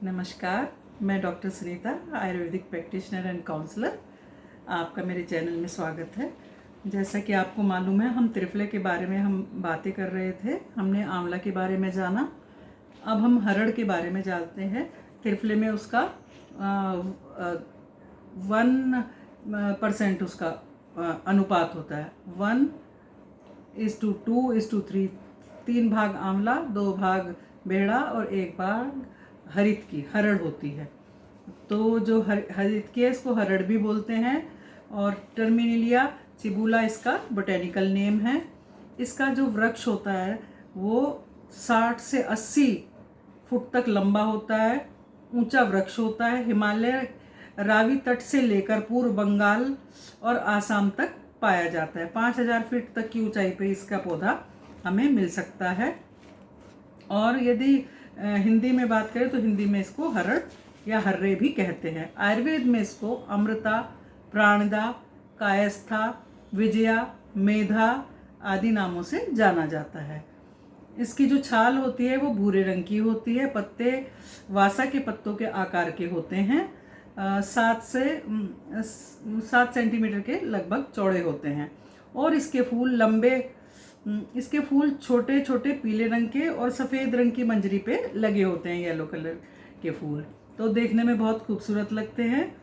नमस्कार, मैं doctor Sunita, Ayurvedic practitioner and counsellor. आपका मेरे चैनल में स्वागत है। जैसा कि आपको मालूम है, हम त्रिफले के बारे में हम बातें कर रहे थे। हमने आंवला के बारे में जाना, अब हम हरड़ के बारे में जानते हैं। त्रिफले में उसका 1% उसका अनुपात होता है, 1:2:3। 3 भाग आंवला, 2 भाग बेड़ा और 1 भाग हरित की हरड़ होती है। तो जो हरित की है, इसको हरड़ भी बोलते हैं और टर्मिनिलिया चिबुला इसका बोटेनिकल नेम है। इसका जो वृक्ष होता है वो 60 से 80 फुट तक लंबा होता है, ऊंचा वृक्ष होता है। हिमालय रावी तट से लेकर पूर्व बंगाल और आसाम तक पाया जाता है। 5000 फीट तक की ऊंचाई पे इसका पौधा हमें मिल सकता है। और यदि हिंदी में बात करें तो हिंदी में इसको हरड़ या हर्रे भी कहते हैं। आयुर्वेद में इसको अमृता, प्राणदा, कायस्था, विजया, मेधा आदि नामों से जाना जाता है। इसकी जो छाल होती है वो भूरे रंग की होती है। पत्ते वासा के पत्तों के आकार के होते हैं। 7 सेंटीमीटर के लगभग चौड़े होते हैं और इसके फूल लंबे, इसके फूल छोटे छोटे पीले रंग के और सफ़ेद रंग की मंजरी पे लगे होते हैं, येलो कलर के फूल। तो देखने में बहुत खूबसूरत लगते हैं।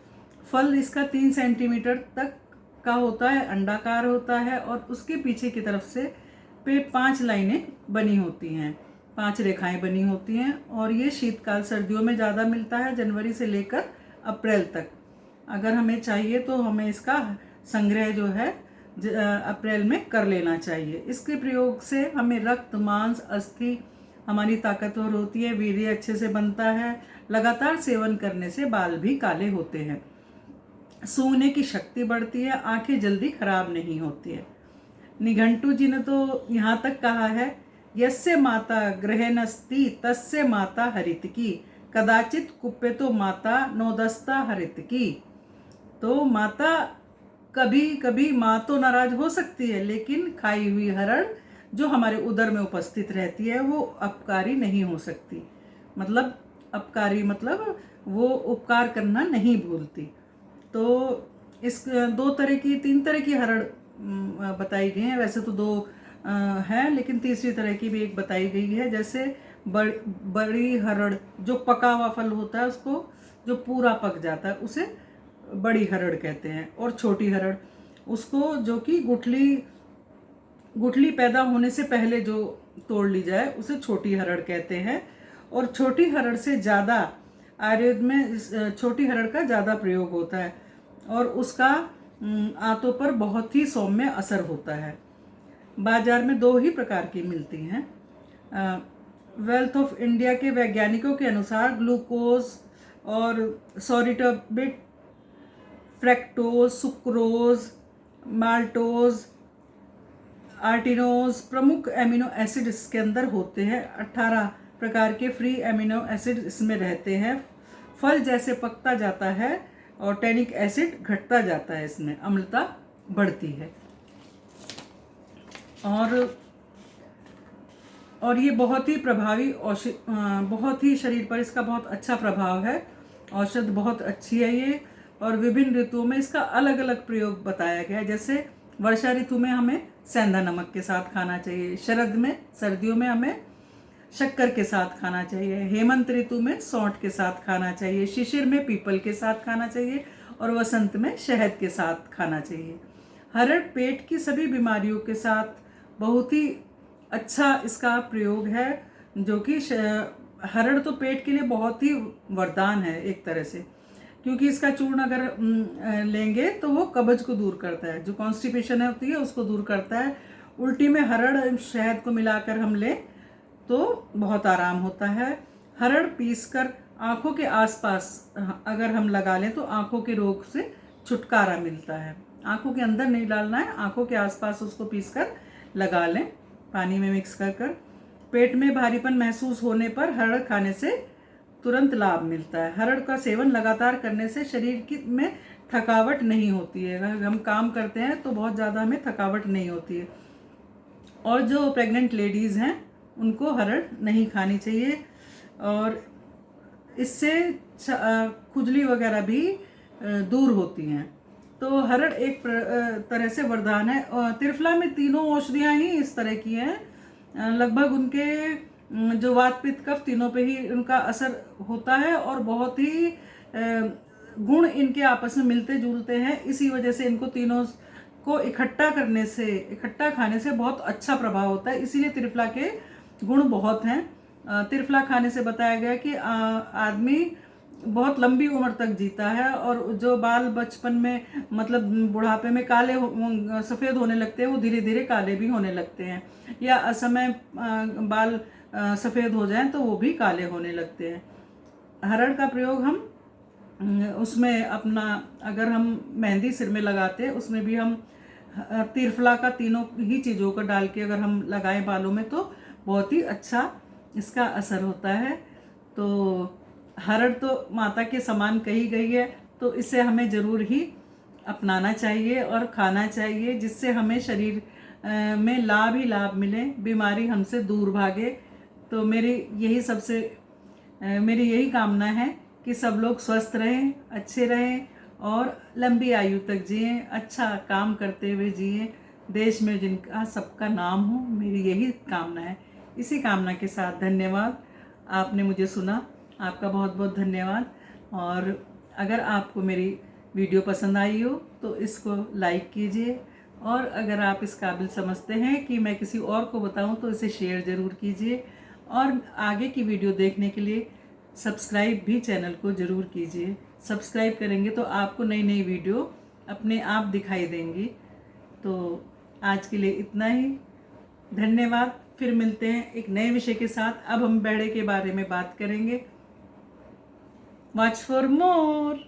फल इसका 3 सेंटीमीटर तक का होता है, अंडाकार होता है और उसके पीछे की तरफ से 5 लाइनें बनी होती हैं, 5 रेखाएं बनी होती हैं। और ये शीतकाल सर्दियों में ज़्यादा मिलता है, जनवरी से लेकर अप्रैल तक। अगर हमें चाहिए तो हमें इसका संग्रह जो है अप्रैल में कर लेना चाहिए। इसके प्रयोग से हमें रक्त, मांस, अस्थि हमारी ताकतवर होती है, वीर्य अच्छे से बनता है। लगातार सेवन करने से बाल भी काले होते हैं, सूंघने की शक्ति बढ़ती है, आंखें जल्दी खराब नहीं होती है। निघंटू जी ने तो यहाँ तक कहा है, यस्य माता ग्रहणस्ति तस्य माता हरितकी, कदाचित कुप्पे तो माता नोदस्ता हरितकी। तो माता कभी कभी माँ तो नाराज हो सकती है, लेकिन खाई हुई हरड़ जो हमारे उदर में उपस्थित रहती है वो अपकारी नहीं हो सकती। मतलब अपकारी मतलब वो उपकार करना नहीं भूलती। तो इस 3 तरह की हरड़ बताई गई हैं। वैसे तो 2 है, लेकिन तीसरी तरह की भी एक बताई गई है। जैसे बड़ी हरड़, जो पका हुआ फल होता है उसको, जो पूरा पक जाता है उसे बड़ी हरड़ कहते हैं। और छोटी हरड़ उसको, जो कि गुठली पैदा होने से पहले जो तोड़ ली जाए उसे छोटी हरड़ कहते हैं। और छोटी हरड़ से ज़्यादा आयुर्वेद में छोटी हरड़ का ज़्यादा प्रयोग होता है और उसका आंतों पर बहुत ही सौम्य असर होता है। बाजार में 2 ही प्रकार की मिलती हैं। वेल्थ ऑफ इंडिया के वैज्ञानिकों के अनुसार ग्लूकोज और सॉरिटोबिट, फ्रैक्टोज, सुक्रोज, माल्टोज, आर्टिनोज प्रमुख एमिनो एसिड इसके अंदर होते हैं। 18 प्रकार के फ्री एमिनो एसिड इसमें रहते हैं। फल जैसे पकता जाता है और टैनिक एसिड घटता जाता है, इसमें अम्लता बढ़ती है। और ये बहुत ही प्रभावी बहुत ही शरीर पर इसका बहुत अच्छा प्रभाव है। औषध बहुत अच्छी है ये। और विभिन्न ऋतुओं में इसका अलग अलग प्रयोग बताया गया है। जैसे वर्षा ऋतु में हमें सेंधा नमक के साथ खाना चाहिए, सर्दियों में हमें शक्कर के साथ खाना चाहिए, हेमंत ऋतु में सौंठ के साथ खाना चाहिए, शिशिर में पीपल के साथ खाना चाहिए और वसंत में शहद के साथ खाना चाहिए। हरड़ पेट की सभी बीमारियों के साथ बहुत ही अच्छा इसका प्रयोग है। जो कि हरड़ तो पेट के लिए बहुत ही वरदान है एक तरह से, क्योंकि इसका चूर्ण अगर लेंगे तो वो कब्ज को दूर करता है, जो कॉन्स्टिपेशन होती है उसको दूर करता है। उल्टी में हरड़ शहद को मिलाकर हम लें तो बहुत आराम होता है। हरड़ पीसकर आँखों के आसपास अगर हम लगा लें तो आँखों के रोग से छुटकारा मिलता है। आँखों के अंदर नहीं डालना है, आँखों के आसपास उसको पीसकर लगा लें, पानी में मिक्स कर। पेट में भारीपन महसूस होने पर हरड़ खाने से तुरंत लाभ मिलता है। हरड़ का सेवन लगातार करने से शरीर में थकावट नहीं होती है। अगर हम काम करते हैं तो बहुत ज़्यादा हमें थकावट नहीं होती है। और जो प्रेग्नेंट लेडीज़ हैं उनको हरड़ नहीं खानी चाहिए। और इससे खुजली वगैरह भी दूर होती हैं। तो हरड़ एक तरह से वरदान है। त्रिफला में तीनों औषधियाँ ही इस तरह की हैं। लगभग उनके जो वात पित्त कफ तीनों पे ही उनका असर होता है और बहुत ही गुण इनके आपस में मिलते जुलते हैं। इसी वजह से इनको तीनों को इकट्ठा खाने से बहुत अच्छा प्रभाव होता है। इसीलिए त्रिफला के गुण बहुत हैं। त्रिफला खाने से बताया गया कि आदमी बहुत लंबी उम्र तक जीता है, और जो बाल बचपन में मतलब बुढ़ापे में सफ़ेद होने लगते हैं, वो धीरे धीरे काले भी होने लगते हैं, या असमय बाल सफ़ेद हो जाएं तो वो भी काले होने लगते हैं। हरड़ का प्रयोग हम उसमें अपना, अगर हम मेहंदी सिर में लगाते हैं उसमें भी हम त्रिफला का तीनों ही चीज़ों को डाल के अगर हम लगाएं बालों में तो बहुत ही अच्छा इसका असर होता है। तो हरड़ तो माता के समान कही गई है, तो इसे हमें ज़रूर ही अपनाना चाहिए और खाना चाहिए, जिससे हमें शरीर में लाभ ही लाभ मिले, बीमारी हमसे दूर भागे। तो मेरी यही कामना है कि सब लोग स्वस्थ रहें, अच्छे रहें और लंबी आयु तक जिएं, अच्छा काम करते हुए जिएं, देश में जिनका सबका नाम हो, मेरी यही कामना है। इसी कामना के साथ धन्यवाद, आपने मुझे सुना, आपका बहुत बहुत धन्यवाद। और अगर आपको मेरी वीडियो पसंद आई हो तो इसको लाइक कीजिए, और अगर आप इस काबिल समझते हैं कि मैं किसी और को बताऊं तो इसे शेयर ज़रूर कीजिए, और आगे की वीडियो देखने के लिए सब्सक्राइब भी चैनल को ज़रूर कीजिए। सब्सक्राइब करेंगे तो आपको नई नई वीडियो अपने आप दिखाई देंगी। तो आज के लिए इतना ही, धन्यवाद। फिर मिलते हैं एक नए विषय के साथ। अब हम बेड़े के बारे में बात करेंगे। Watch for more.